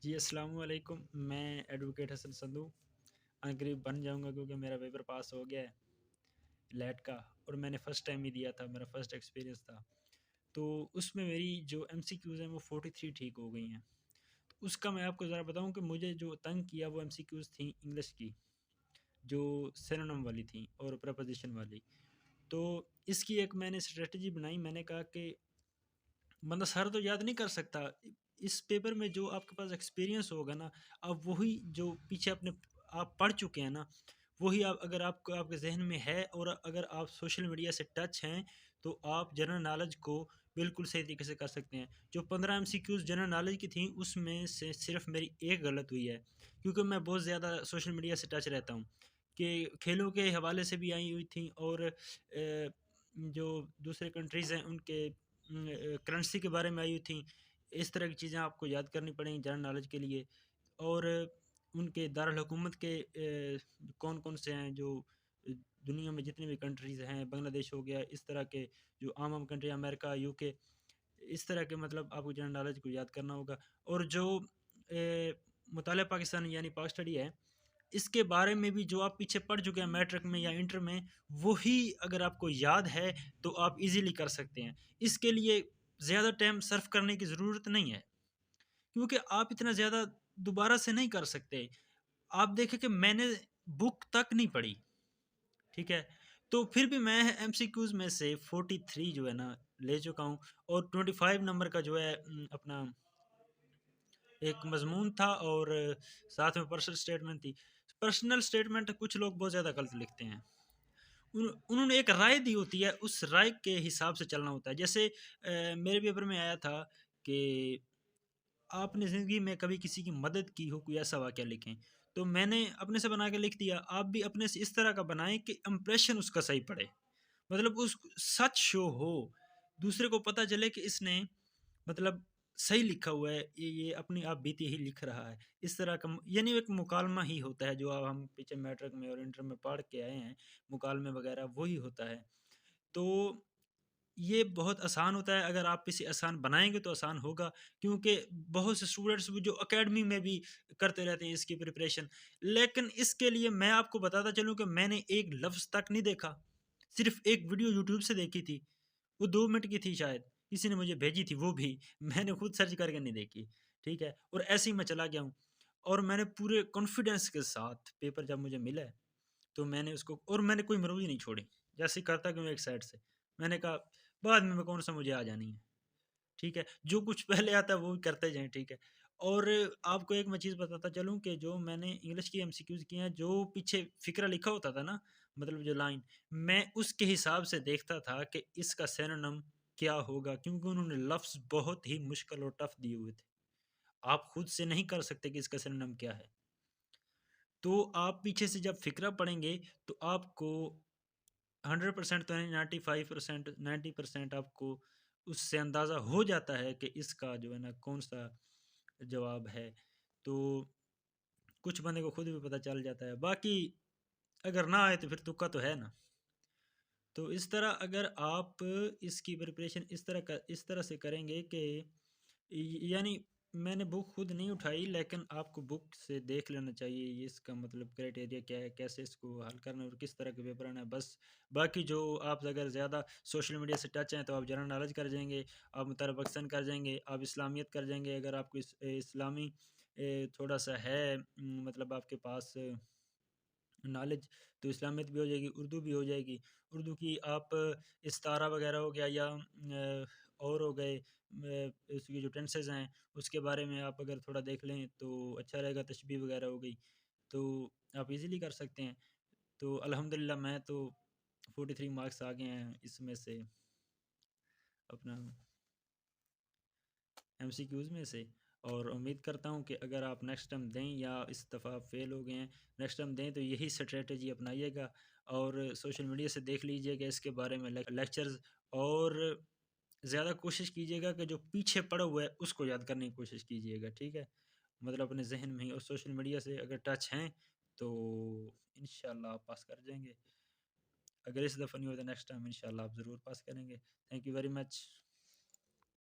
जी, अस्सलाम वालेकुम। मैं एडवोकेट हसन संधू करीब बन जाऊँगा क्योंकि मेरा पेपर पास हो गया है लैट का और मैंने फ़र्स्ट टाइम ही दिया था, मेरा फ़र्स्ट एक्सपीरियंस था। तो उसमें मेरी जो एमसीक्यूज़ हैं वो 43 ठीक हो गई हैं। तो उसका मैं आपको ज़रा बताऊँ कि मुझे जो तंग किया वो एमसीक्यूज़ थी इंग्लिश की, जो सिनोनिम वाली थी और प्रीपोज़िशन वाली। तो इसकी एक मैंने स्ट्रैटेजी बनाई, मैंने कहा कि बंदा सारा तो याद नहीं कर सकता। इस पेपर में जो आपके पास एक्सपीरियंस होगा ना, आप वही जो पीछे अपने आप पढ़ चुके हैं ना, वही आप अगर आपको आपके ज़हन में है और अगर आप सोशल मीडिया से टच हैं, तो आप जनरल नॉलेज को बिल्कुल सही तरीके से कर सकते हैं। जो 15 एमसीक्यूज़ जनरल नॉलेज की थी, उसमें से सिर्फ़ मेरी एक गलत हुई है, क्योंकि मैं बहुत ज़्यादा सोशल मीडिया से टच रहता हूँ, कि खेलों के हवाले से भी आई हुई थी और जो दूसरे कंट्रीज़ हैं उनके करेंसी के बारे में आई हुई थी। इस तरह की चीज़ें आपको याद करनी पड़ेंगी जनरल नॉलेज के लिए। और उनके दारुल हुकूमत के कौन-कौन से हैं जो दुनिया में जितनी भी कंट्रीज़ हैं, बांग्लादेश हो गया, इस तरह के जो आम-आम कंट्री अमेरिका, यूके, इस तरह के मतलब आपको जनरल नॉलेज को याद करना होगा। और जो मुतालिया पाकिस्तान यानी पाक स्टडी है, इसके बारे में भी जो आप पीछे पढ़ चुके हैं मैट्रिक में या इंटर में, वही अगर आपको याद है, तो आप ईज़िली कर सकते हैं। इसके लिए ज़्यादा टाइम सर्फ करने की ज़रूरत नहीं है, क्योंकि आप इतना ज़्यादा दोबारा से नहीं कर सकते। आप देखें कि मैंने बुक तक नहीं पढ़ी, ठीक है? तो फिर भी मैं एमसीक्यूज़ में से 43 जो है ना, ले चुका हूँ और 25 नंबर का जो है अपना एक मज़मून था और साथ में पर्सनल स्टेटमेंट थी। पर्सनल स्टेटमेंट कुछ लोग बहुत ज़्यादा गलत लिखते हैं। उन्होंने एक राय दी होती है, उस राय के हिसाब से चलना होता है। जैसे मेरे पेपर में आया था कि आपने ज़िंदगी में कभी किसी की मदद की हो, कोई ऐसा वाक़या लिखें। तो मैंने अपने से बना के लिख दिया, आप भी अपने से इस तरह का बनाएँ कि इंप्रेशन उसका सही पड़े। मतलब उस सच शो हो, दूसरे को पता चले कि इसने मतलब सही लिखा हुआ है, ये अपनी आप बीती ही लिख रहा है। इस तरह का यानी एक मुकालमा ही होता है जो अब हम पीछे मैट्रिक में और इंटर में पढ़ के आए हैं, मुकालमे वगैरह वही होता है। तो ये बहुत आसान होता है, अगर आप इसे आसान बनाएँगे तो आसान होगा, क्योंकि बहुत से स्टूडेंट्स भी जो अकेडमी में भी करते रहते हैं इसकी प्रिपरेशन। लेकिन इसके लिए मैं आपको बताता चलूँ कि मैंने एक लफ्ज़ तक नहीं देखा, सिर्फ़ एक वीडियो यूट्यूब से देखी थी, वो 2 मिनट की थी शायद, किसी ने मुझे भेजी थी वो भी, मैंने खुद सर्च करके नहीं देखी, ठीक है? और ऐसे ही मैं चला गया हूँ और मैंने पूरे कॉन्फिडेंस के साथ पेपर जब मुझे मिला है, तो मैंने उसको और मैंने कोई मरोड़ी नहीं छोड़ी, जैसे ही करता क्यों एक साइड से। मैंने कहा बाद में कौन-सा मुझे आ जानी है, ठीक है? जो कुछ पहले आता है वो करते जाएँ, ठीक है? और आपको एक मैं चीज़ बताता चलूँ कि जो मैंने इंग्लिश की एमसीक्यूज़ किए हैं, जो पीछे फ़िक्रा लिखा होता था ना, मतलब जो लाइन, मैं उसके हिसाब से देखता था कि इसका सिनोनिम क्या होगा, क्योंकि उन्होंने लफ्ज़ बहुत ही मुश्किल और टफ़ दिए हुए थे। आप खुद से नहीं कर सकते कि इसका सिनोनिम क्या है। तो आप पीछे से जब फ़िक्रा पढ़ेंगे, तो आपको 100% तो नहीं, 95% 90% आपको उससे अंदाज़ा हो जाता है कि इसका जो है ना कौन-सा जवाब है। तो कुछ बंदे को खुद भी पता चल जाता है। बाकी अगर ना आए तो फिर तुक्का तो है ना। तो इस तरह अगर आप इसकी प्रिपरेशन इस तरह से करेंगे कि यानी मैंने बुक खुद नहीं उठाई, लेकिन आपको बुक से देख लेना चाहिए ये इसका मतलब क्राइटेरिया क्या है, कैसे इसको हल करना है और किस तरह के पेपर आना है बस। बाकी जो आप अगर ज़्यादा सोशल मीडिया से टच हैं तो आप जनरल नॉलेज कर जाएंगे, आप मुतरबक्सन कर जाएंगे, आप इस्लामियत कर जाएंगे, अगर आपको इस्लामी थोड़ा सा है मतलब आपके पास नॉलेज, तो इस्लामियत भी हो जाएगी, उर्दू भी हो जाएगी। उर्दू की आप इस्तारा वगैरह हो गया या और हो गए इसकी जो टेंसेज़ हैं, उसके बारे में आप अगर थोड़ा देख लें तो अच्छा रहेगा, तशबीह वगैरह हो गई, तो आप इज़िली कर सकते हैं। तो अल्हम्दुलिल्लाह मैं तो 43 मार्क्स आ गए हैं इसमें से, अपना एमसीक्यूज़ में से। और उम्मीद करता हूँ कि अगर आप नेक्स्ट टाइम दें या इस दफ़ा फ़ेल हो गए हैं, नेक्स्ट टाइम दें तो यही स्ट्रैटेजी अपनाइएगा और सोशल मीडिया से देख लीजिएगा इसके बारे में लेक्चर्स, और ज़्यादा कोशिश कीजिएगा कि जो पीछे पड़ा हुआ है उसको याद करने की कोशिश कीजिएगा, ठीक है? मतलब अपने ज़हन में ही, और सोशल मीडिया से अगर टच हैं तो इंशाल्लाह आप पास कर जाएँगे। अगर इस दफ़ा नहीं हुआ तो नेक्स्ट टाइम इंशाल्लाह आप ज़रूर पास करेंगे। Thank you very much.